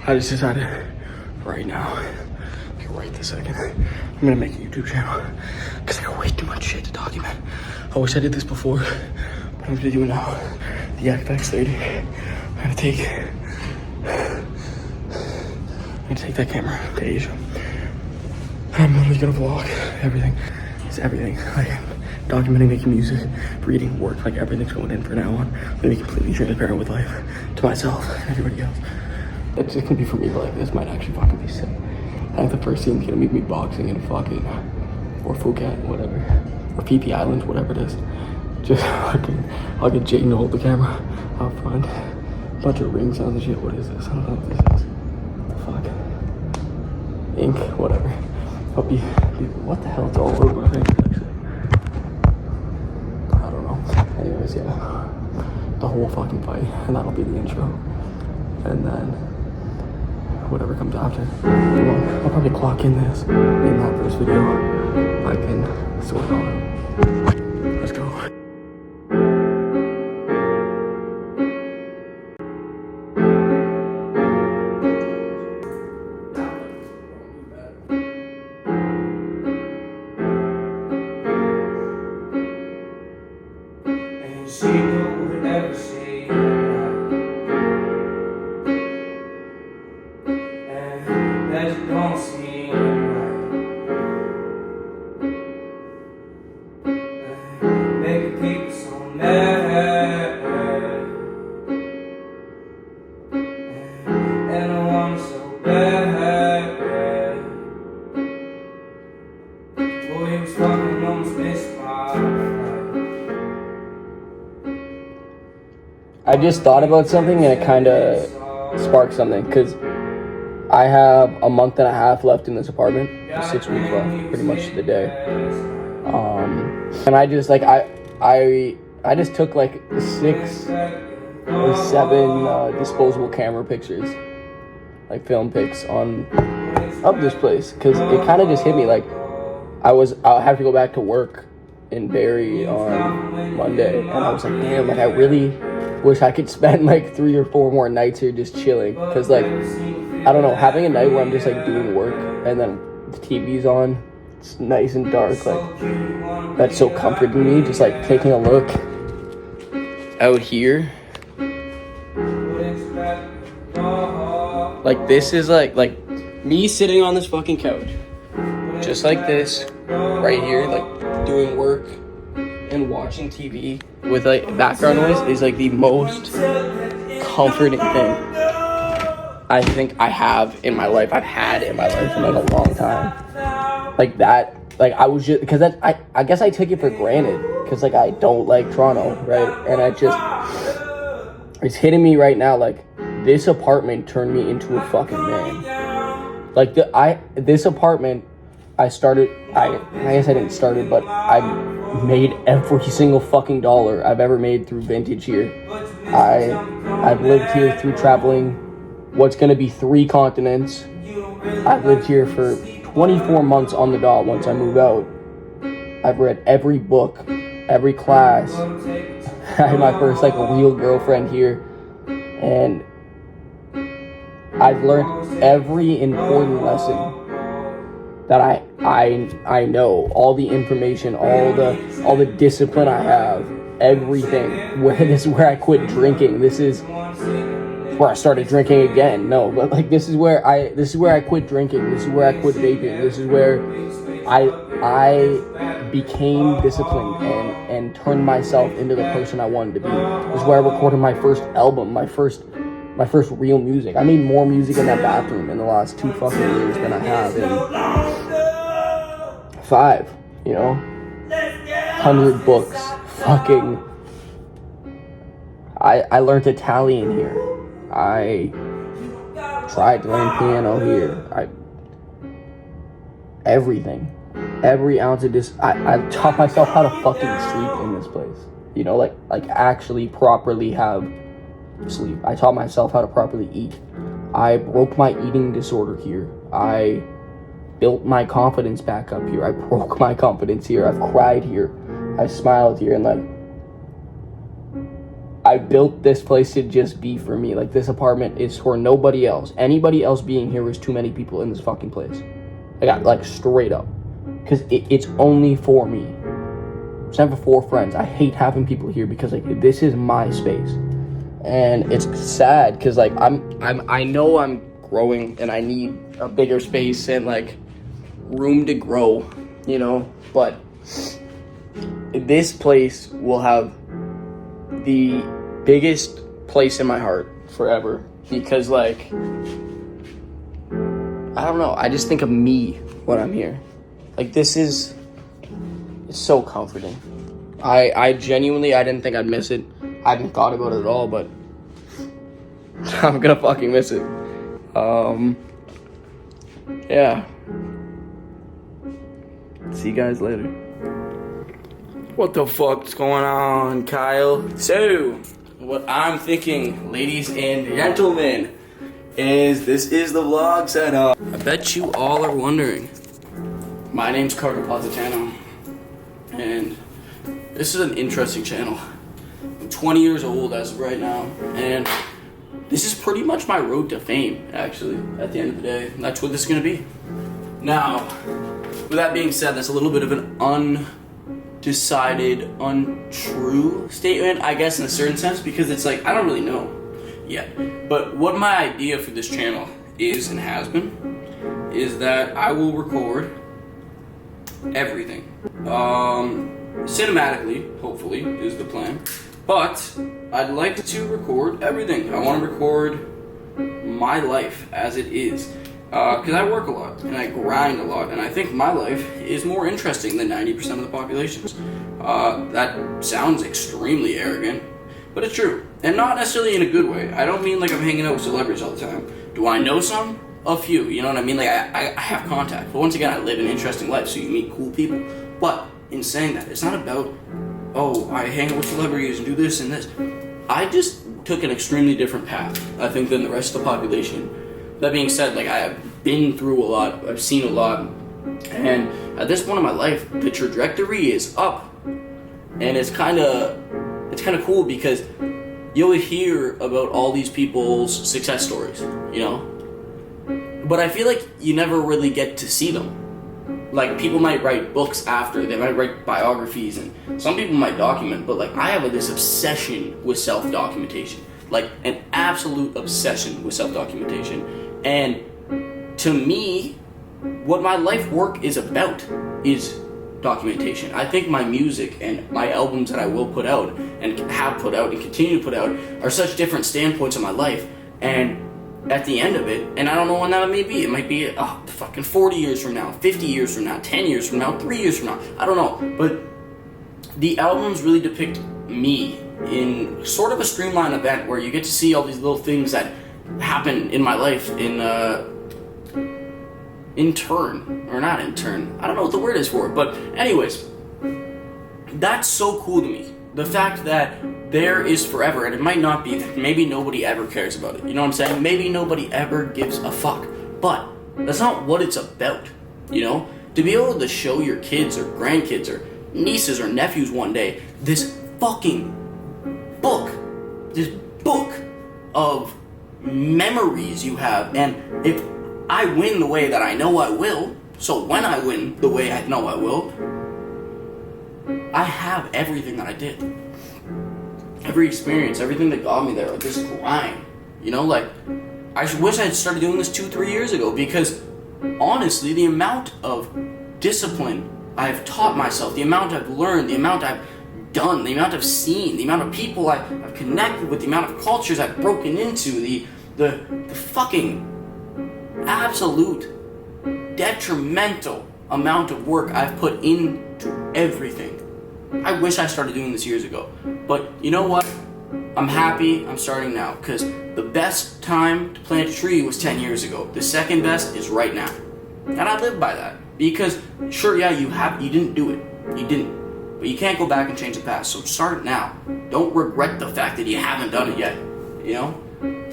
I just decided right now, like right this second, I'm gonna make a YouTube channel because I got way too much shit to document. I wish I did this before, but I'm gonna do it now. The FX30. I'm gonna take that camera to Asia. I'm literally gonna vlog everything. It's everything. Like documenting, making music, reading, work, like everything's going in for now on. I'm gonna be completely transparent with life to myself and everybody else. It's just gonna be for me, but like this might actually fucking be sick. I think the first scene's gonna be me boxing in fucking, or Phuket, whatever, or PP Island, whatever it is. Just fucking, I'll get Jayden to hold the camera out front. Bunch of ring sounds and shit. What is this? I don't know what this is. Fuck. Ink, whatever. I'll be what the hell? It's all over my face, actually. I don't know. Anyways, yeah. The whole fucking fight, and that'll be the intro. And then whatever comes after. I'll probably clock in this in that first video. I can sort on. Let's go. And she would never say that you don't see right. Making people so mad, and I want it so bad. Boy, you was fucking almost missed my. I just thought about something and it kind of sparked something because I have a month and a half left in this apartment, 6 weeks left, pretty much to the day. And I just like I just took like 6 or 7 disposable camera pictures, like film pics of this place because it kind of just hit me like I'll have to go back to work in Barrie on Monday, and I was like, damn, like I really wish I could spend like 3 or 4 more nights here just chilling, because like I don't know, having a night where I'm just like doing work and then the TV's on, it's nice and dark, like that's so comforting me. Just like taking a look out here, like this is like me sitting on this fucking couch just like this right here, like doing work and watching TV with like background noise is like the most comforting thing I think I have in my life. I've had in my life in like a long time. Like that, like I was just, because that, I guess I took it for granted because like I don't like Toronto, right? And I just, it's hitting me right now, like this apartment turned me into a fucking man. Like this apartment, I guess I didn't start it, but I made every single fucking dollar I've ever made through vintage here. I've lived here through traveling what's gonna be 3 continents. I've lived here for 24 months on the dot once I move out. I've read every book, every class. I had my first like real girlfriend here, and I've learned every important lesson that I know, all the information, all the discipline I have, everything. This is where I quit drinking. This is where I started drinking again. No, but like this is where I quit drinking. This is where I quit vaping. This is where I became disciplined and turned myself into the person I wanted to be. This is where I recorded my first album, my first real music. I made more music in that bathroom in the last 2 fucking years than I have in 5, you know? 100 books. Fucking. I learned Italian here. I tried to learn piano here. Everything. Every ounce of this. I taught myself how to fucking sleep in this place. You know, like actually properly have sleep. I taught myself how to properly eat. I broke my eating disorder here. I built my confidence back up here. I broke my confidence here. I've cried here. I smiled here, and like I built this place to just be for me. Like, this apartment is for nobody else. Anybody else being here is too many people in this fucking place. I got, like, straight up. Because it's only for me. It's never for friends. I hate having people here because, like, this is my space. And it's sad because, like, I know I'm growing and I need a bigger space and, like, room to grow, you know? But this place will have the biggest place in my heart forever because, like, I don't know, I just think of me when I'm here. Like, this is, it's so comforting. I genuinely, I didn't think I'd miss it. I hadn't thought about it at all, but I'm gonna fucking miss it. Yeah. See you guys later. What the fuck's going on, Kyle? So, what I'm thinking, ladies and gentlemen, is this is the vlog setup. I bet you all are wondering. My name's Carter Positano, and this is an interesting channel. I'm 20 years old as of right now, and this is pretty much my road to fame, actually, at the end of the day. That's what this is gonna be. Now, with that being said, that's a little bit of an undecided, untrue statement, I guess, in a certain sense, because it's like, I don't really know yet. But what my idea for this channel is and has been, is that I will record everything. Cinematically, hopefully, is the plan. But I'd like to record everything. I want to record my life as it is. Because I work a lot, and I grind a lot, and I think my life is more interesting than 90% of the population's. That sounds extremely arrogant, but it's true. And not necessarily in a good way. I don't mean like I'm hanging out with celebrities all the time. Do I know some? A few, you know what I mean? Like, I have contact. But once again, I live an interesting life, so you meet cool people. But in saying that, it's not about, oh, I hang out with celebrities and do this and this. I just took an extremely different path, I think, than the rest of the population. That being said, like, I have been through a lot, I've seen a lot, and at this point in my life, the trajectory is up. And it's kind of cool because you'll hear about all these people's success stories, you know? But I feel like you never really get to see them. Like, people might write books after, they might write biographies, and some people might document, but, like, I have this obsession with self-documentation. Like, an absolute obsession with self-documentation. And to me, what my life work is about is documentation. I think my music and my albums that I will put out, and have put out, and continue to put out, are such different standpoints of my life. And at the end of it, and I don't know when that may be. It might be fucking 40 years from now, 50 years from now, 10 years from now, 3 years from now. I don't know. But the albums really depict me in sort of a streamlined event where you get to see all these little things that happen in my life in turn. Or not in turn. I don't know what the word is for it. But anyways, that's so cool to me. The fact that there is forever, and it might not be that maybe nobody ever cares about it. You know what I'm saying? Maybe nobody ever gives a fuck. But that's not what it's about, you know? To be able to show your kids or grandkids or nieces or nephews one day this fucking book of memories you have, and if I win the way that I know I will, so when I win the way I know I will, I have everything that I did. Every experience, everything that got me there, like this grind. You know, like, I wish I had started doing this 2-3 years ago, because honestly, the amount of discipline I've taught myself, the amount I've learned, the amount I've done, the amount I've seen, the amount of people I've connected with, the amount of cultures I've broken into, the fucking absolute detrimental amount of work I've put into everything. I wish I started doing this years ago. But you know what? I'm happy I'm starting now, because the best time to plant a tree was 10 years ago. The second best is right now. And I live by that. Because, sure, yeah, you didn't do it. You didn't. But you can't go back and change the past. So start now. Don't regret the fact that you haven't done it yet. You know?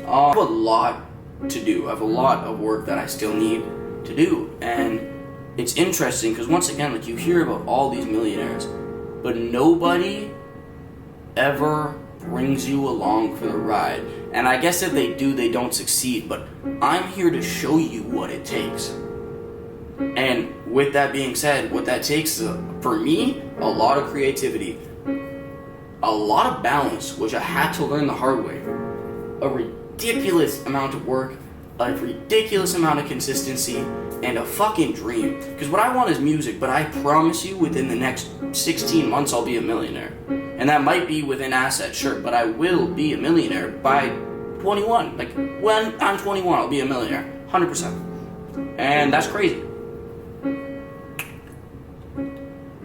I have a lot to do. I have a lot of work that I still need to do. And it's interesting because, once again, like, you hear about all these millionaires, but nobody ever brings you along for the ride. And I guess if they do, they don't succeed, but I'm here to show you what it takes. And with that being said, what that takes is, for me, a lot of creativity, a lot of balance, which I had to learn the hard way, a ridiculous amount of work, a ridiculous amount of consistency, and a fucking dream. Because what I want is music, but I promise you within the next 16 months I'll be a millionaire. And that might be within assets, sure, but I will be a millionaire by 21. Like, when I'm 21, I'll be a millionaire, 100%. And that's crazy.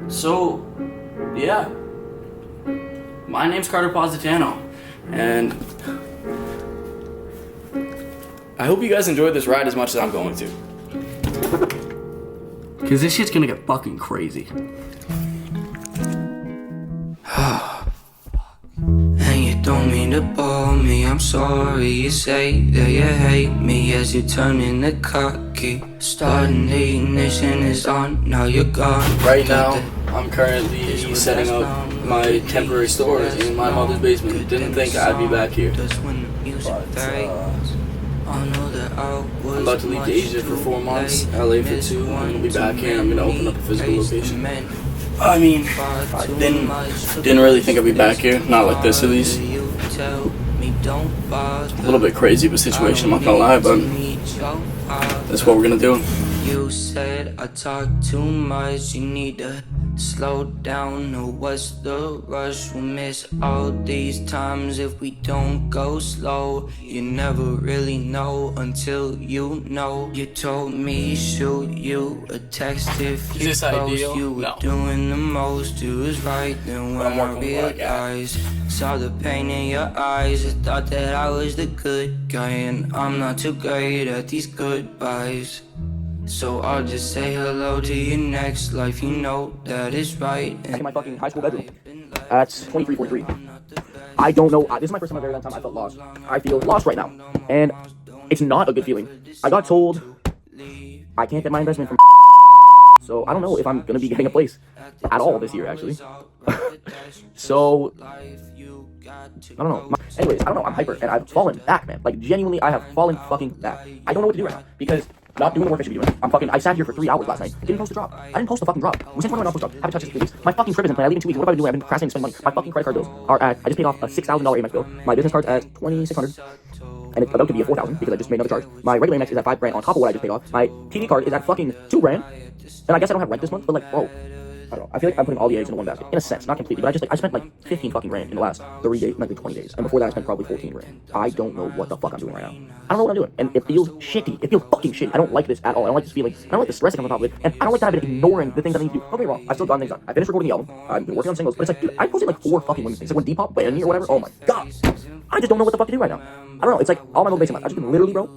So, yeah. My name's Carter Positano, and I hope you guys enjoyed this ride as much as I'm going to. Because this shit's gonna get fucking crazy. And you don't mean to bore me, I'm sorry. You say that you hate me as you turn in the cocky. Starting the ignition is on, now you're gone. Right now, I'm currently setting up my temporary storage in my mother's basement. Didn't think I'd be back here. But, I'm about to leave to Asia for 4 months, LA for 2, and I'm gonna be back here and I'm gonna open up a physical location. I mean, I didn't really think I'd be back here, not like this at least. A little bit crazy of a situation, I'm not gonna lie, but that's what we're gonna do. You said I talk too much, you need to slow down. No, what's the rush? We'll miss all these times if we don't go slow. You never really know until you know. You told me shoot you a text if you Is this close. ideal? You were No. doing the most, you was right. Then when I realized, saw the pain in your eyes, I thought that I was the good guy, and I'm not too great at these goodbyes. So I'll just say hello to your next life, you know that is right. Back in my fucking high school bedroom at 23:43. I don't know. This is my first time in a very long time I felt lost. I feel lost right now, and it's not a good feeling. I got told I can't get my investment from, so I don't know if I'm gonna be getting a place at all this year, actually. So I don't know. Anyways, I don't know. I'm hyper, and I've fallen back, man. Like, genuinely, I have fallen fucking back. I don't know what to do right now because I'm not doing the work I should be doing. I sat here for 3 hours last night. Didn't post a drop. I didn't post a fucking drop. We sent one of my drop. Haven't touched this in 3 weeks. My fucking trip isn't planned. I leave in 2 weeks. What have I been doing? I've been procrastinating spending money. My fucking credit card bills are at. I just paid off a $6,000 Amex bill. My business card's at $2,600, and it's about to be a $4,000 because I just made another charge. My regular Amex is at $5,000 on top of what I just paid off. My TV card is at fucking $2,000, and I guess I don't have rent this month. But like, bro, I don't know. I feel like I'm putting all the eggs in one basket. In a sense, not completely, but I spent like 15 fucking grand in the last 3 days, like 20 days. And before that, I spent probably 14 grand. I don't know what the fuck I'm doing right now. I don't know what I'm doing. And it feels shitty. It feels fucking shitty. I don't like this at all. I don't like this feeling. I don't like the stress that comes on top of it. And I don't like that I've been ignoring the things that I need to do. Don't get me wrong. I've still gotten things done. I finished recording the album. I've been working on singles. But it's like, dude, I posted like 4 fucking women's things. Like when Depop banned me or whatever. Oh my god. I just don't know what the fuck to do right now. I don't know. It's like all my motivation. I've just been literally, bro.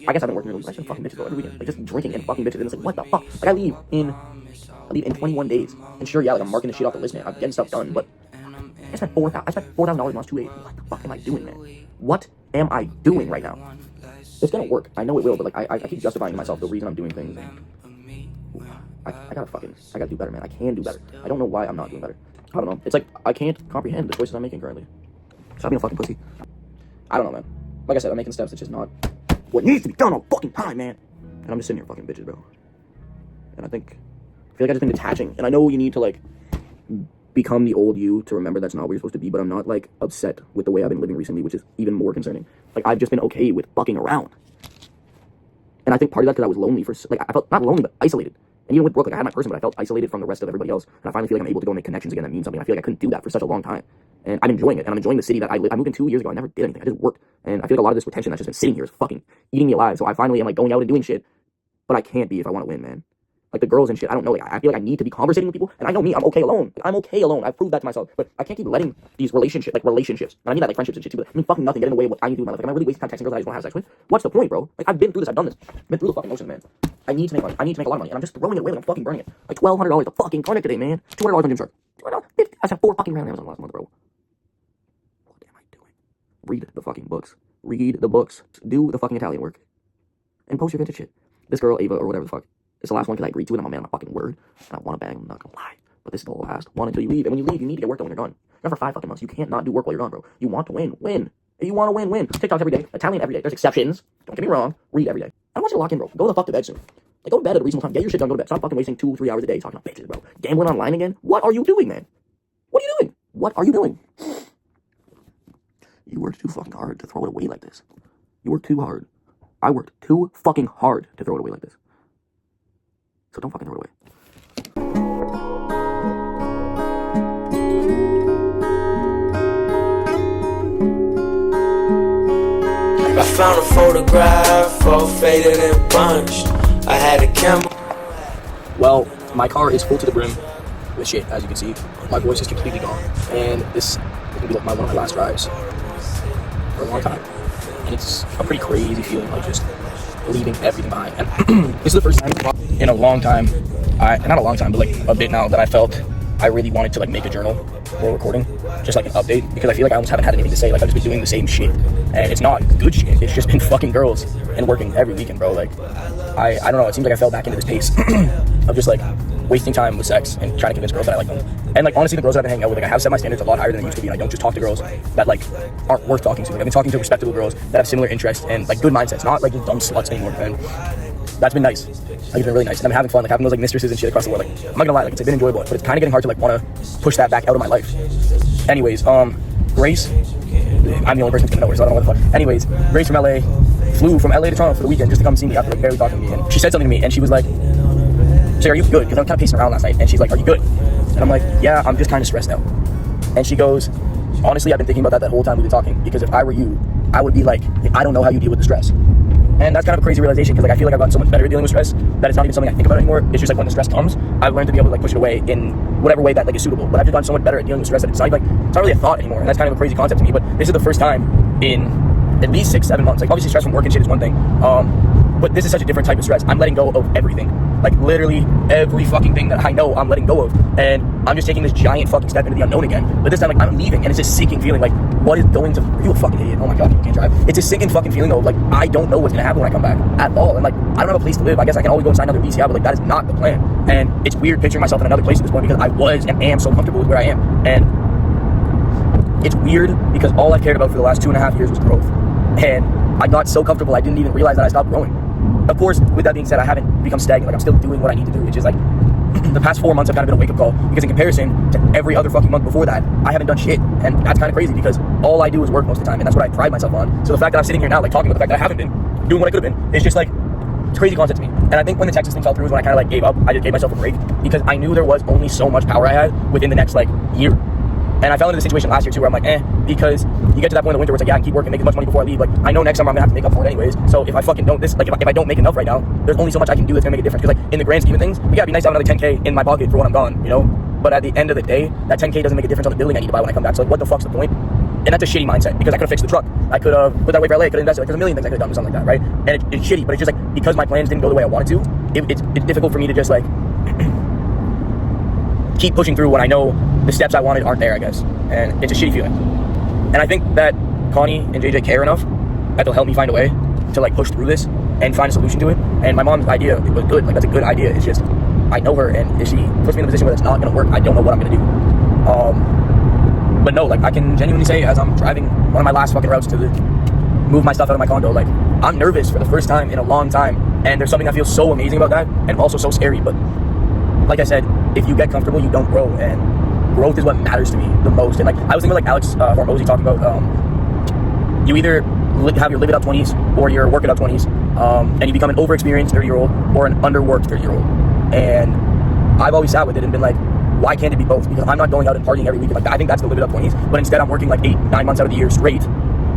I guess I've been working really. I just been fucking bitches, bro, every weekend. Like just drinking and fucking bitches. And it's like, what the fuck? Like I leave in 21 days. And sure, yeah, like I'm marking the shit off the list, man. I'm getting stuff done, but I spent $4,000 in the last 2 days. What the fuck am I doing, man? What am I doing right now? It's gonna work. I know it will, but like I keep justifying to myself the reason I'm doing things. I gotta do better, man. I can do better. I don't know why I'm not doing better. I don't know. It's like I can't comprehend the choices I'm making currently. Stop being a fucking pussy. I don't know, man. Like I said, I'm making steps. It's just not what needs to be done all fucking time, man. And I'm just sitting here fucking bitches, bro. And I feel like I've just been detaching. And I know you need to like become the old you to remember that's not what you're supposed to be, but I'm not like upset with the way I've been living recently, which is even more concerning. Like I've just been okay with fucking around. And I think part of that because I was lonely for like I felt not lonely but isolated. And even with Brooke, like I had my person, but I felt isolated from the rest of everybody else. And I finally feel like I'm able to go and make connections again that mean something. I feel like I couldn't do that for such a long time. And I'm enjoying it. And I'm enjoying the city that I live. I moved in 2 years ago. I never did anything. I just worked. And I feel like a lot of this retention that's just been sitting here is fucking eating me alive. So I finally am like going out and doing shit. But I can't be if I want to win, man. Like the girls and shit, I don't know. Like I feel like I need to be conversating with people. And I know me, I'm okay alone. Like, I'm okay alone. I've proved that to myself. But I can't keep letting these relationships. And I mean that like friendships and shit too. But I mean fucking nothing get in the way of what I need to do in my life. Like, am I really wasting time texting girls that I just want to have sex with? What's the point, bro? Like I've been through this. I've done this. I've been through the fucking motions, man. I need to make money. I need to make a lot of money. And I'm just throwing it away. Like I'm fucking burning it. Like $1,200 to fucking clinic today, man. $200 on Gymshark. I spent 4 fucking grand on Amazon last month, bro. What am I doing? Read the fucking books. Read the books. Do the fucking Italian work. And post your vintage shit. This girl, Ava, or whatever the fuck. It's the last one because I agreed to it. I'm a man of my fucking word. And I want to bang. I'm not gonna lie. But this is the last one until you leave. And when you leave, you need to get work done when you're done. You're on for 5 fucking months. You can't not do work while you're gone, bro. You want to win. Win. If you want to win, win. TikToks every day. Italian every day. There's exceptions. Don't get me wrong. Read every day. I don't want you to lock in, bro. Go the fuck to bed soon. Like, go to bed at a reasonable time. Get your shit done. Go to bed. Stop fucking wasting 2-3 hours a day talking about bitches, bro. Gambling online again? What are you doing, man? What are you doing? What are you doing? You worked too fucking hard to throw it away like this. You worked too hard. I worked too fucking hard to throw it away like this. So don't fucking throw it away. I found a photograph, all faded and bunched. I had a camera. Well, my car is full to the brim with shit, as you can see. My voice is completely gone. And this is gonna be like one of my last drives for a long time. And it's a pretty crazy feeling, like just leaving everything behind. And this is the first time in a long time, not a long time, but like a bit now, that I felt I really wanted to like make a journal or recording, just like an update, because I feel like I almost haven't had anything to say. Like I've just been doing the same shit, and it's not good shit. It's just been fucking girls and working every weekend, bro. Like I don't know. It seems like I fell back into this pace of just like wasting time with sex and trying to convince girls that I like them. And like honestly, the girls that I've been hanging out with, like I have set my standards a lot higher than they used to be. And I don't just talk to girls that like aren't worth talking to. Like I've been talking to respectable girls that have similar interests and like good mindsets, not like just dumb sluts anymore. And that's been nice. Like it's been really nice, and I'm having fun, like having those like mistresses and shit across the world. Like I'm not gonna lie, like it's been enjoyable, but it's kind of getting hard to like want to push that back out of my life. Anyways, Grace, I'm the only person who's gonna know her, so I don't know what the fuck. Anyways, Grace from LA flew from LA to Toronto for the weekend just to come see me after like barely talking to me, and she said something to me, and she was like, "Say, are you good?" Because I'm kind of pacing around last night, and she's like, "Are you good?" And I'm like, "Yeah, I'm just kind of stressed out." And she goes, "Honestly, I've been thinking about that whole time we've been talking, because if I were you, I would be like, I don't know how you deal with the stress." And that's kind of a crazy realization, because like I feel like I've gotten so much better at dealing with stress that it's not even something I think about anymore. It's just like when the stress comes, I've learned to be able to like push it away in whatever way that like is suitable. But I've just gotten so much better at dealing with stress that it's not like it's not really a thought anymore. And that's kind of a crazy concept to me. But this is the first time in at least 6-7 months. Like obviously stress from work and shit is one thing. But this is such a different type of stress. I'm letting go of everything. Like literally every fucking thing that I know I'm letting go of. And I'm just taking this giant fucking step into the unknown again. But this time like I'm leaving, and it's this sinking feeling like, what is going to, are you a fucking idiot? Oh my god, you can't drive. It's a sinking fucking feeling though, like I don't know what's gonna happen when I come back at all. And like I don't have a place to live. I guess I can always go and sign another VCI, but like that is not the plan. And it's weird picturing myself in another place at this point, because I was and am so comfortable with where I am. And it's weird because all I cared about for the last 2.5 years was growth. And I got so comfortable I didn't even realize that I stopped growing. Of course, with that being said, I haven't become stagnant. Like I'm still doing what I need to do, which is like the past 4 months have kind of been a wake-up call, because in comparison to every other fucking month before that, I haven't done shit. And that's kind of crazy, because all I do is work most of the time, and that's what I pride myself on. So the fact that I'm sitting here now like talking about the fact that I haven't been doing what I could have been, it's just like, it's a crazy concept to me. And I think when the Texas thing fell through is when I kind of like gave up. I just gave myself a break, because I knew there was only so much power I had within the next like year. And I fell into the situation last year too, where I'm like, because you get to that point in the winter where it's like, yeah, I can keep working, make as much money before I leave. Like, I know next summer I'm gonna have to make up for it anyways. So if I fucking don't, if I don't make enough right now, there's only so much I can do that's gonna make a difference. Because like in the grand scheme of things, we gotta be nice to have another 10K in my pocket for when I'm gone, you know. But at the end of the day, that 10K doesn't make a difference on the building I need to buy when I come back. So like, what the fuck's the point? And that's a shitty mindset, because I could have fixed the truck. I could have, with that way for LA, I could have invested. Like, there's a million things I could have done with something like that, right? And it's shitty, but it's just like, because my plans didn't go the way I wanted to, it's difficult for me to just like keep pushing through when I know the steps I wanted aren't there, I guess. And it's a shitty feeling. And I think that Connie and JJ care enough that they'll help me find a way to like push through this and find a solution to it. And my mom's idea, it was good. Like that's a good idea. It's just, I know her, and if she puts me in a position where it's not gonna work, I don't know what I'm gonna do. But no, like I can genuinely say, as I'm driving one of my last fucking routes to move my stuff out of my condo, like I'm nervous for the first time in a long time. And there's something that feels so amazing about that, and also so scary. But like I said, if you get comfortable, you don't grow, and growth is what matters to me the most. And like I was thinking like Alex Hormozy talking about, you either have your live it up 20s or your work it up 20s, and you become an overexperienced 30-year-old or an underworked 30-year-old. And I've always sat with it and been like, why can't it be both? Because I'm not going out and partying every week. Like I think that's the live it up 20s, but instead I'm working like 8-9 months out of the year straight.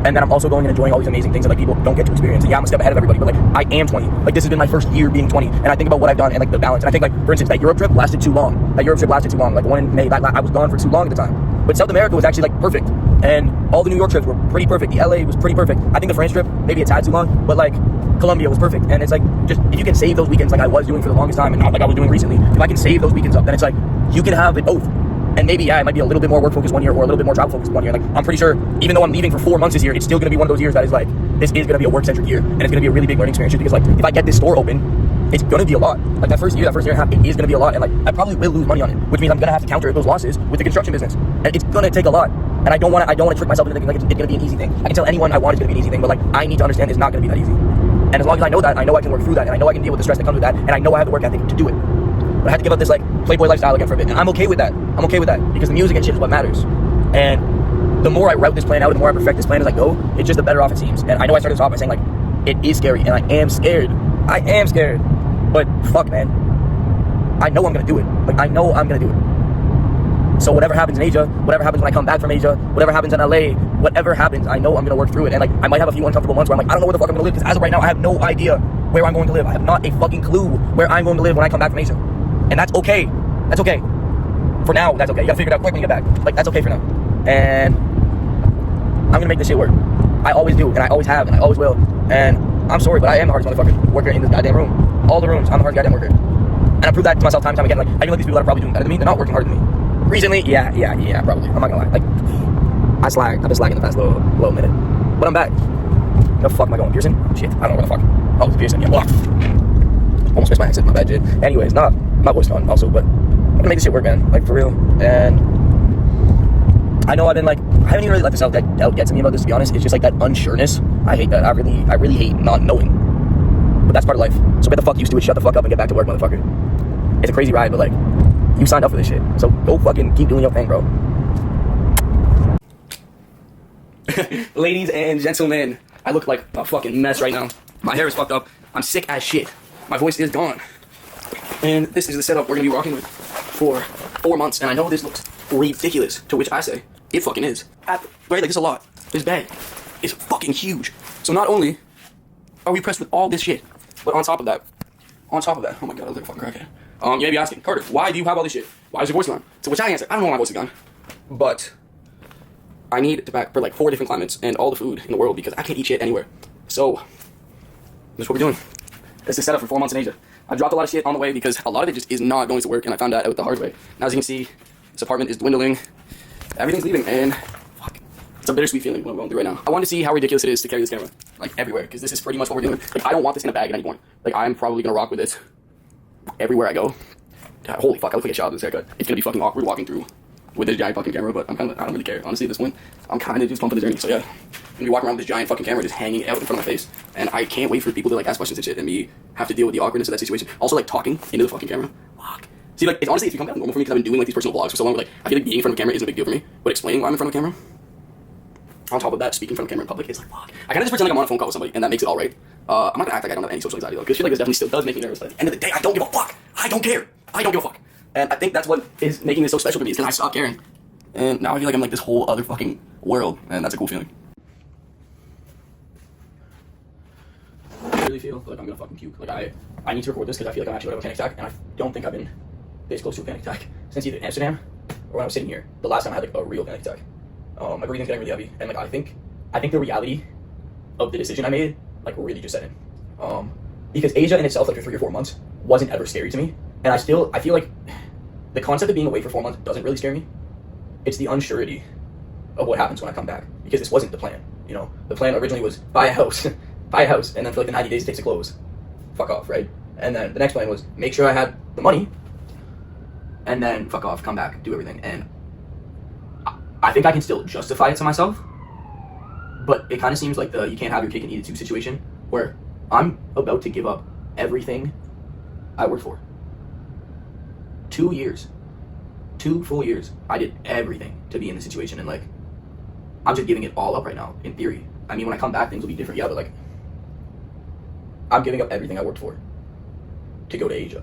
And then I'm also going and enjoying all these amazing things that like people don't get to experience. And yeah, I'm a step ahead of everybody, but like I am 20. Like this has been my first year being 20, and I think about what I've done and like the balance. And I think like, for instance, that Europe trip lasted too long. Like the one in May, I was gone for too long at the time. But South America was actually like perfect, and all the New York trips were pretty perfect. The LA was pretty perfect. I think the France trip, maybe a tad too long, but like Colombia was perfect. And it's like, just if you can save those weekends like I was doing for the longest time, and not like I was doing recently, if I can save those weekends up, then it's like you can have it both. And maybe, yeah, it might be a little bit more work focused one year or a little bit more travel focused one year. Like, I'm pretty sure, even though I'm leaving for 4 months this year, it's still going to be one of those years that is like, this is going to be a work centric year, and it's going to be a really big learning experience, because like, if I get this store open, it's gonna be a lot. Like that first year and a half, it is gonna be a lot, and like I probably will lose money on it, which means I'm gonna have to counter those losses with the construction business, and it's gonna take a lot. And I don't want to trick myself into thinking like it's gonna be an easy thing. I can tell anyone I want it's gonna be an easy thing, but like I need to understand it's not gonna be that easy. And as long as I know that, I know I can work through that, and I know I can deal with the stress that comes with that, and I know I have the work ethic to do it. But I had to give up this like playboy lifestyle again for a bit, and I'm okay with that. I'm okay with that because the music and shit is what matters. And the more I route this plan out, and the more I perfect this plan as I go, it's just the better off it seems. And I know I started this off by saying like it is scary, and I am scared. I am scared, but fuck, man, I know I'm gonna do it. Like I know I'm gonna do it. So whatever happens in Asia, whatever happens when I come back from Asia, whatever happens in LA, whatever happens, I know I'm gonna work through it. And like I might have a few uncomfortable months where I'm like, I don't know where the fuck I'm gonna live, because as of right now, I have no idea where I'm going to live. I have not a fucking clue where I'm going to live when I come back from Asia. And that's okay. That's okay. For now, that's okay. You gotta figure it out quick when you get back. Like that's okay for now. And I'm gonna make this shit work. I always do, and I always have, and I always will. And I'm sorry, but I am the hardest motherfucker worker in this goddamn room. All the rooms, I'm the hardest goddamn worker. And I prove that to myself time and time again. Like I feel like these people that are probably doing better than me, they're not working harder than me. Recently, yeah, probably. I'm not gonna lie. Like, I've been slacking the past little minute. But I'm back. The fuck am I going? Piercing? Shit, I don't know where the fuck. Oh, it's piercing, yeah. Almost missed my exit, my bad, shit. Anyways, my voice gone also, but I'm gonna make this shit work, man. Like, for real. And I know I haven't even really let this doubt get to me about this, to be honest. It's just like that unsureness. I hate that. I really hate not knowing. But that's part of life. So get the fuck used to it, shut the fuck up, and get back to work, motherfucker. It's a crazy ride, but like, you signed up for this shit. So go fucking keep doing your thing, bro. Ladies and gentlemen, I look like a fucking mess right now. My hair is fucked up. I'm sick as shit. My voice is gone. And this is the setup we're gonna be rocking with for 4 months. And I know this looks ridiculous, to which I say, it fucking is. Right, like this a lot. This bag is fucking huge. So not only are we pressed with all this shit, but on top of that, oh my god, I look like a fucking crackhead. You may be asking, Carter, why do you have all this shit? Why is your voice gone? To which I answer, I don't know why my voice is gone. But I need to pack for like 4 different climates and all the food in the world because I can't eat shit anywhere. So, that's what we're doing. This is set up for 4 months in Asia. I dropped a lot of shit on the way because a lot of it just is not going to work, and I found that out the hard way. Now, as you can see, this apartment is dwindling. Everything's leaving, and fuck. It's a bittersweet feeling what I'm going through right now. I want to see how ridiculous it is to carry this camera, like, everywhere, because this is pretty much what we're doing. Like, I don't want this in a bag anymore. Like, I'm probably going to rock with it everywhere I go. Holy fuck, I look like a child with this haircut. It's going to be fucking awkward walking through with this giant fucking camera, but I don't really care. Honestly, at this point, I'm kind of just pumping the journey. So yeah, I'm gonna be walking around with this giant fucking camera just hanging out in front of my face, and I can't wait for people to like ask questions and shit, and me have to deal with the awkwardness of that situation. Also, like talking into the fucking camera. Fuck. See, like it's honestly, it's become kind of normal for me because I've been doing like these personal vlogs for so long. Like I feel like being in front of a camera isn't a big deal for me, but explaining why I'm in front of a camera, on top of that, speaking in front of a camera in public is like fuck. I kind of just pretend like I'm on a phone call with somebody, and that makes it all right. I'm not gonna act like I don't have any social anxiety though, because shit like this definitely still does make me nervous. But at the end of the day, I don't give a fuck. I don't care. I don't give a fuck. And I think that's what is making this so special to me, is because I stopped caring. And now I feel like I'm like this whole other fucking world, and that's a cool feeling. I really feel like I'm gonna fucking puke. Like I need to record this because I feel like I'm actually going to have a panic attack, and I don't think I've been this close to a panic attack since either Amsterdam or when I was sitting here. The last time I had like a real panic attack. My breathing's getting really heavy, and like I think the reality of the decision I made like really just set in. Because Asia in itself, like for 3 or 4 months, wasn't ever scary to me, and I feel like the concept of being away for 4 months doesn't really scare me. It's the unsurety of what happens when I come back, because this wasn't the plan. You know, the plan originally was buy a house, and then for like the 90 days it takes to close, fuck off, right? And then the next plan was make sure I had the money, and then fuck off, come back, do everything. And I think I can still justify it to myself, but it kind of seems like the you can't have your cake and eat it too situation, where I'm about to give up everything I worked for. 2 years. 2 full years, I did everything to be in this situation, and like, I'm just giving it all up right now, in theory. I mean, when I come back, things will be different, yeah, but like, I'm giving up everything I worked for to go to Asia.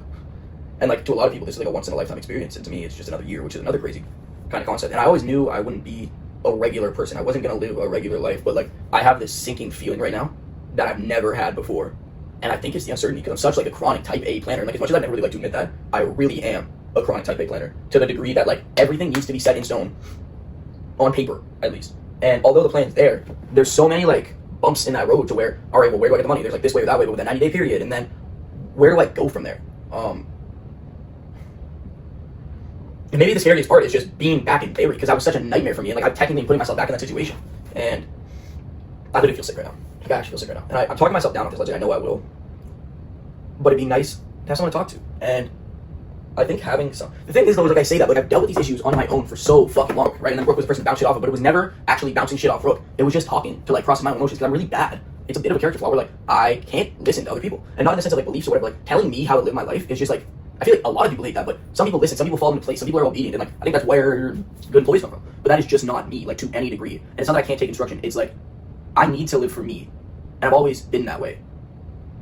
And like, to a lot of people, this is like a once-in-a-lifetime experience, and to me, it's just another year, which is another crazy kind of concept. And I always knew I wouldn't be a regular person. I wasn't gonna live a regular life, but like, I have this sinking feeling right now that I've never had before. And I think it's the uncertainty, because I'm such like a chronic type A planner, and like, as much as I never really like to admit that, I really am a chronic type A planner, to the degree that like everything needs to be set in stone, on paper at least. And although the plan's there, there's so many like bumps in that road to where, all right, well, where do I get the money? There's like this way or that way, but with a 90-day period, and then where do I go from there? And maybe the scariest part is just being back in theory, because that was such a nightmare for me, and like I'm technically putting myself back in that situation, and I literally feel sick right now. Like, I actually feel sick right now, and I'm talking myself down because I know I will. but it'd be nice to have someone to talk to. And I think having the thing is though, like I say that, like I've dealt with these issues on my own for so fucking long, right? And then Brooke was the person to bounce shit off of, but it was never actually bouncing shit off Brooke. It was just talking to like process my own emotions because I'm really bad. It's a bit of a character flaw where like I can't listen to other people, and not in the sense of like beliefs or whatever. Like telling me how to live my life is just like, I feel like a lot of people hate that, but some people listen, some people fall into place, some people are obedient, and like I think that's where good employees come from. But that is just not me, like to any degree. And it's not that I can't take instruction. It's like I need to live for me, and I've always been that way.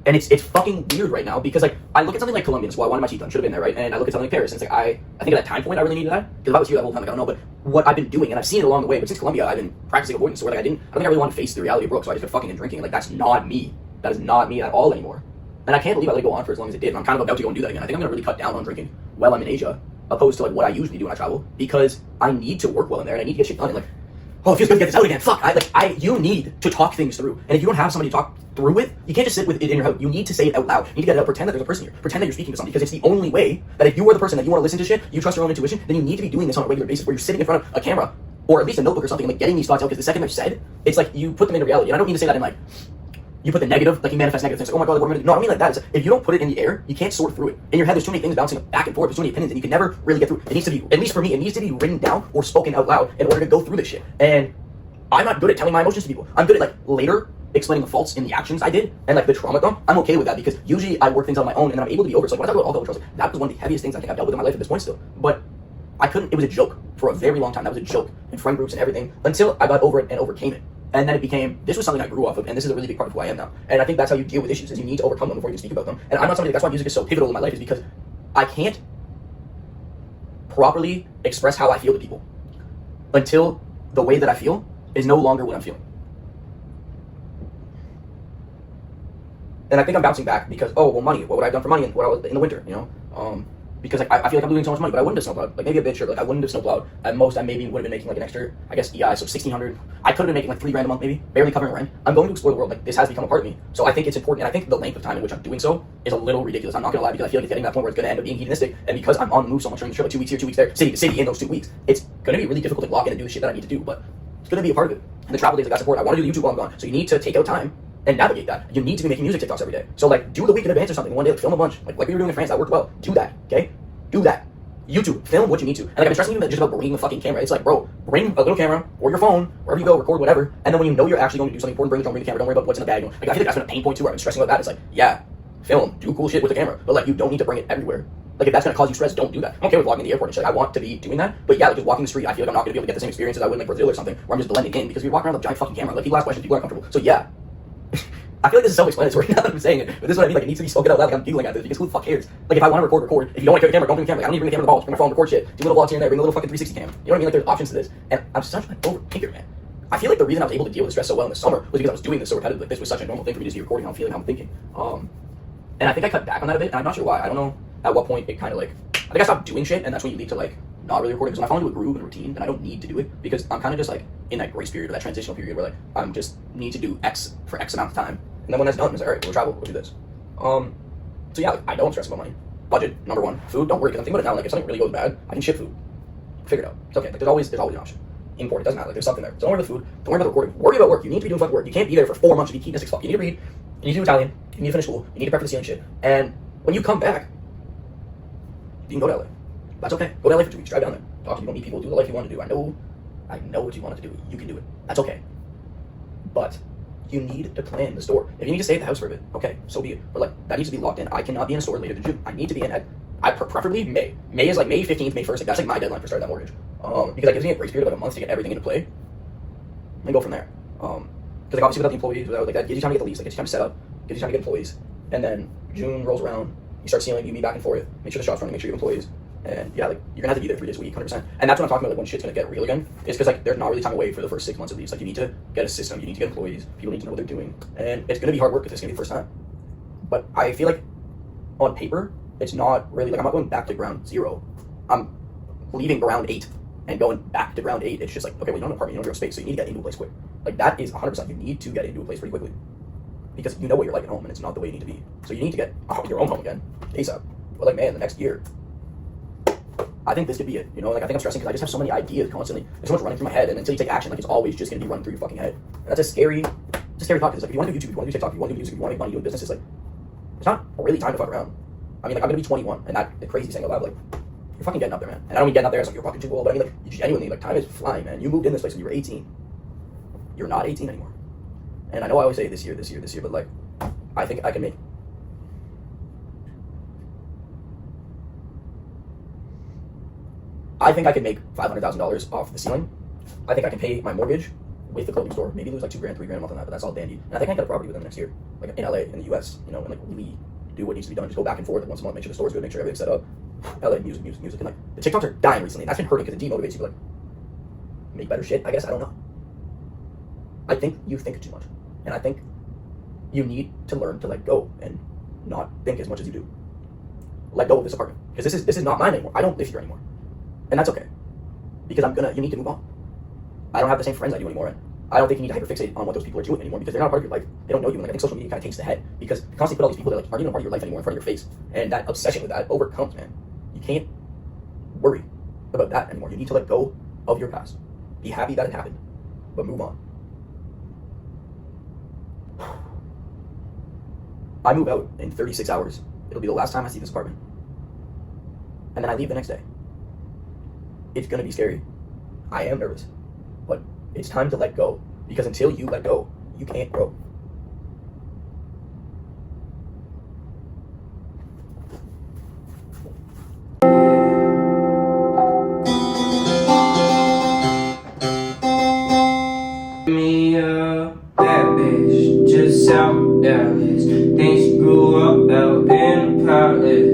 And it's fucking weird right now because like I look at something like Colombia, so I wanted my teeth done, should have been there, right? And I look at something like Paris, and it's like I think at that time point I really needed that because if I was here that whole time, like I don't know, but what I've been doing, and I've seen it along the way, but since Colombia I've been practicing avoidance, so like I don't think I really want to face the reality of Brooke, so I just been fucking and drinking, and like that's not me. That is not me at all anymore. And I can't believe I let it go on for as long as it did, and I'm kind of about to go and do that again. I think I'm gonna really cut down on drinking while I'm in Asia, opposed to like what I usually do when I travel, because I need to work well in there and I need to get shit done. And like, oh, it feels good to get this out again. Fuck, you need to talk things through. And if you don't have somebody to talk through with, you can't just sit with it in your house. You need to say it out loud. You need to get it out. Pretend that there's a person here. Pretend that you're speaking to somebody, because it's the only way that if you are the person that you want to listen to shit, you trust your own intuition, then you need to be doing this on a regular basis, where you're sitting in front of a camera or at least a notebook or something, and like getting these thoughts out. Because the second they're said, it's like you put them into reality. And I don't mean to say that in like you put the negative, like you manifest negative things. Like, oh my god, like, what am I gonna do? No, I mean like that. It's, if you don't put it in the air, you can't sort through it. In your head, there's too many things bouncing back and forth. There's too many opinions, and you can never really get through. It needs to be, at least for me, it needs to be written down or spoken out loud in order to go through this shit. And I'm not good at telling my emotions to people. I'm good at like later explaining the faults in the actions I did and like the trauma though. I'm okay with that because usually I work things on my own and then I'm able to be over. So like when I talk about all the overtrust, like, that was one of the heaviest things I think I've dealt with in my life at this point still. But I couldn't, it was a joke for a very long time. That was a joke in friend groups and everything until I got over it and overcame it. And then it became, this was something I grew off of, and this is a really big part of who I am now. And I think that's how you deal with issues, is you need to overcome them before you can speak about them. And I'm not somebody, that's why music is so pivotal in my life, is because I can't properly express how I feel to people until the way that I feel is no longer what I'm feeling. And I think I'm bouncing back because, oh, well, money, what would I have done for money in the winter, you know? Because like, I feel like I'm losing so much money, but I wouldn't have snowplowed. Like maybe a bit, sure. Like I wouldn't have snowplowed. At most, I maybe would have been making like an extra, I guess, EI, so $1,600. I could have been making like $3,000 a month, maybe, barely covering rent. I'm going to explore the world. Like this has become a part of me. So I think it's important, and I think the length of time in which I'm doing so is a little ridiculous. I'm not gonna lie, because I feel like it's getting to that point where it's gonna end up being hedonistic, and because I'm on the move so much during the trip, like 2 weeks here, 2 weeks there, city to city in those 2 weeks, it's gonna be really difficult to lock in and do the shit that I need to do, but it's gonna be a part of it. And the travel days, like that's important. I want to do the YouTube while I'm gone, so you need to take out time and navigate that. You need to be making music TikToks every day. So like, do the week in advance or something. One day, like, film a bunch, like we were doing in France. That worked well. Do that, okay? Do that. YouTube, film what you need to. And like, I've been stressing you just about bringing the fucking camera. It's like, bro, bring a little camera or your phone, wherever you go, record whatever. And then when you know you're actually going to do something important, bring the camera. Don't worry about what's in the bag. Like, I feel like that's been a pain point too, where I've been stressing about that. It's like, yeah, film, do cool shit with the camera, but like, you don't need to bring it everywhere. Like, if that's gonna cause you stress, don't do that. I'm okay with vlogging in the airport and shit. I want to be doing that, but yeah, like just walking the street, I feel like I'm not gonna be able to get the same experience as I would in like Brazil or something, where I'm just blending in, because we walk around with a giant fucking camera. Like, people ask questions, people aren't comfortable. So yeah. I feel like this is self-explanatory now that I'm saying it, but this is what I mean. Like, it needs to be spoken out loud. Like, I'm giggling at this because who the fuck cares? Like, if I want to record. If you don't want to carry the camera, don't bring the camera. Like, I don't need to bring the camera to the ball. Just bring my phone, record shit. Do little vlogs here and there. Bring a little fucking 360 cam. You know what I mean? Like, there's options to this. And I'm such an overthinker, man. I feel like the reason I was able to deal with the stress so well in the summer was because I was doing this so repetitively. Like, this was such a normal thing for me to just be recording how I'm feeling, how I'm thinking. And I think I cut back on that a bit, and I'm not sure why. I don't know at what point it kind of like, I think I stopped doing shit, and that's when you lead to like not really recording. Because when I fall into a groove and a routine, then I don't need to do it, because I'm kind of just like in that grace period or that transitional period where like I'm just need to do X for X amount of time. And then when that's done, it's like, all right, we'll travel, we'll do this. So yeah, like, I don't stress about money. Budget, number one. Food, don't worry, because I'm thinking about it now. Like, if something really goes bad, I can ship food. Figure it out. It's okay. Like, there's always an option. Import, it doesn't matter. Like, there's something there. So don't worry about the food. Don't worry about the recording. Worry about work. You need to be doing fucking work. You can't be there for 4 months to be hedonistic fuck. You need to read. You need to do Italian. You need to finish school. You need to prep for the ceiling shit. And when you come back, you can go to LA. That's okay. Go to LA for 2 weeks. Drive down there. Talk to people, meet people. Do the life you want to do. I know what you wanted to do. You can do it. That's okay. But you need to plan the store. If you need to stay at the house for a bit, okay, so be it. But like, that needs to be locked in. I cannot be in a store later than June. I need to be in at, preferably May. May is like May 15th, May 1st. Like, that's like my deadline for starting that mortgage. Because that gives me a grace period of like a month to get everything into play and go from there. Because like, obviously without the employees, without like that, gives you time to get the lease, like gives you time to set up, gives you time to get employees, and then June rolls around, you start sealing, you meet back and forth, make sure the shop's running, make sure you have employees. And yeah, like, you're gonna have to be there 3 days a week, 100%. And that's what I'm talking about, like, when shit's gonna get real again. It's because, like, there's not really time away for the first 6 months of these. Like, you need to get a system, you need to get employees, people need to know what they're doing. And it's gonna be hard work, because it's gonna be the first time. But I feel like, on paper, it's not really, like, I'm not going back to ground zero. I'm leaving ground 8 and going back to ground 8. It's just like, okay, well, you don't have an apartment, you don't have space, so you need to get into a place quick. Like, that is 100%. You need to get into a place pretty quickly. Because you know what you're like at home, and it's not the way you need to be. So you need to get your own home again, ASAP. But, like, man, the next year, I think this could be it, you know, like, I think I'm stressing because I just have so many ideas constantly. There's so much running through my head, and until you take action, like, it's always just going to be running through your fucking head. And that's a scary thought, because, like, if you want to do YouTube, if you want to do TikTok, if you want to do music, if you want to make money doing business, it's like, it's not really time to fuck around. I mean, like, I'm gonna be 21, and that the crazy saying out loud, like, you're fucking getting up there, man. And I don't mean getting up there as like you're fucking too old, but I mean, like, you genuinely, like, time is flying, man. You moved in this place when you were 18. You're not 18 anymore. And I know I always say this year, but like, I think I can make. I think I can make $500,000 off the ceiling. I think I can pay my mortgage with the clothing store. Maybe lose like $2 grand, $3 grand a month on that, but that's all dandy. And I think I can get a property within the next year, like in LA, in the US, you know, and like really do what needs to be done. Just go back and forth once a month, make sure the store's good, make sure everything's set up. LA, music, and like the TikToks are dying recently. And that's been hurting because it demotivates you to like make better shit. I guess I don't know. I think you think too much, and I think you need to learn to let go and not think as much as you do. Let go of this apartment because this is not mine anymore. I don't live here anymore. And that's okay, because you need to move on. I don't have the same friends I do anymore, and I don't think you need to hyperfixate on what those people are doing anymore, because they're not a part of your life. They don't know you, and like, I think social media kind of takes the head, because you constantly put all these people that like aren't even a part of your life anymore in front of your face, and that obsession with that overcomes, man. You can't worry about that anymore. You need to let go of your past. Be happy that it happened, but move on. I move out in 36 hours. It'll be the last time I see this apartment. And then I leave the next day. It's gonna be scary. I am nervous. But it's time to let go. Because until you let go, you can't grow. Me a bad bitch, just South Dallas. Think she grew up out in the palace.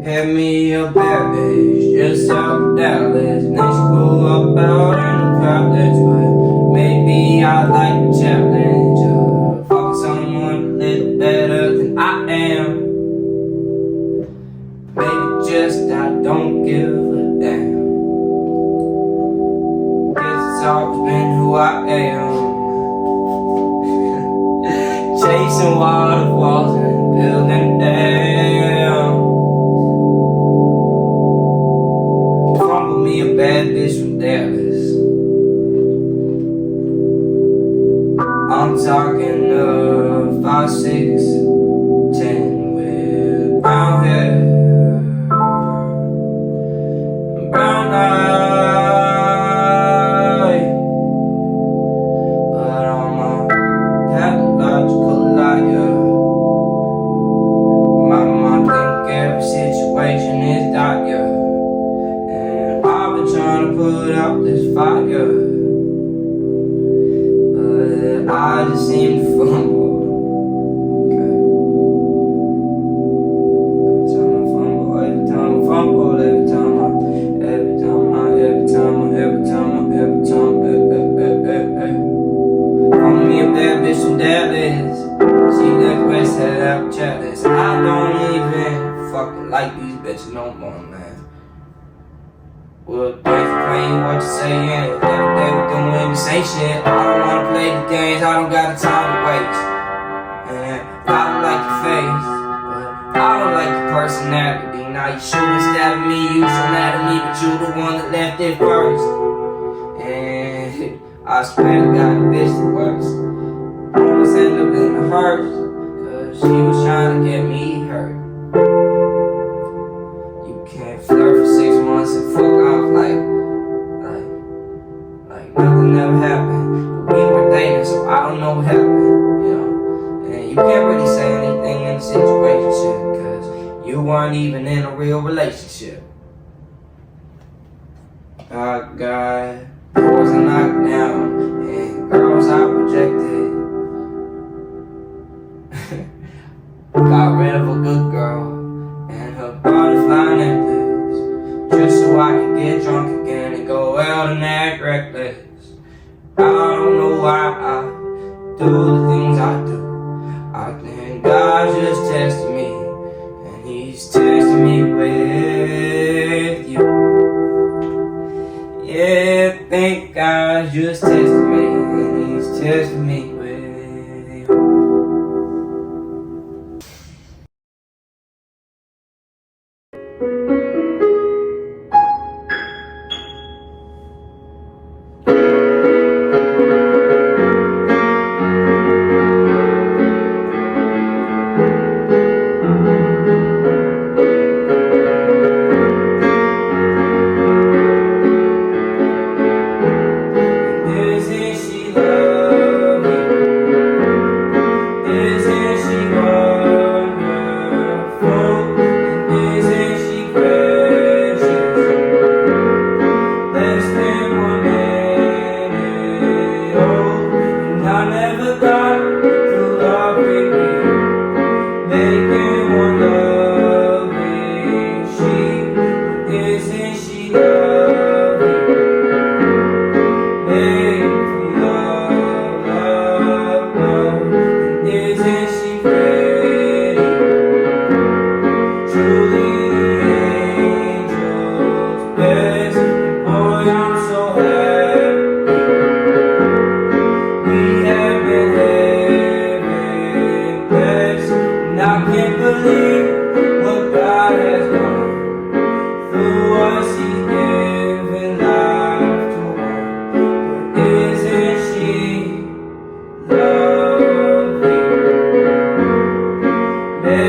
Had me a bad bitch, just South Dallas. Think she grew up out in the palace, but maybe I like the challenge. Fucking someone a little better than I am. Maybe just I don't give a damn. It's always been who I am. Chasing waterfalls and building dams. Fumble me a bad bitch from Dallas. I'm talking 5, 6, 10 with brown hair, brown eyes. Situation is dire, and I've been trying to put out this fire, but I just seem to fumble. Okay. Every time I fumble, every time I'm me a bad bitch from Dallas. She left West, head out chalice. I don't even fucking like these bitches no more, man. Well, thanks for playing what you're saying. Every day we're doing the same shit. I don't wanna play the games, I don't got the time to waste. And I don't like your face, but I don't like your personality. Now you shooting, stabbing me, you so mad at me, but you the one that left it first. And I swear to God, the bitch the worst. Almost ended up in the hearse, cause she was trying to get me hurt. You can't flirt for 6 months and fuck off like nothing ever happened. But we were dating, so I don't know what happened, you know. And you can't really say anything in the situation, cause you weren't even in a real relationship. I got boys I knocked down and girls I rejected. Got rid of a good girl and her butterfly necklace, just so I could get drunk again and go out and act reckless. I don't know why I do the things I do. I think God just tested me, and He's testing me with you. Yeah, I think God just tested me, and He's testing me with you.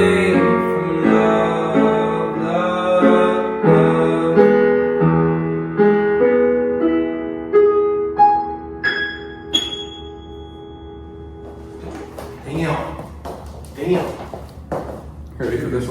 away from love, love, love. Damn. Ready for this one?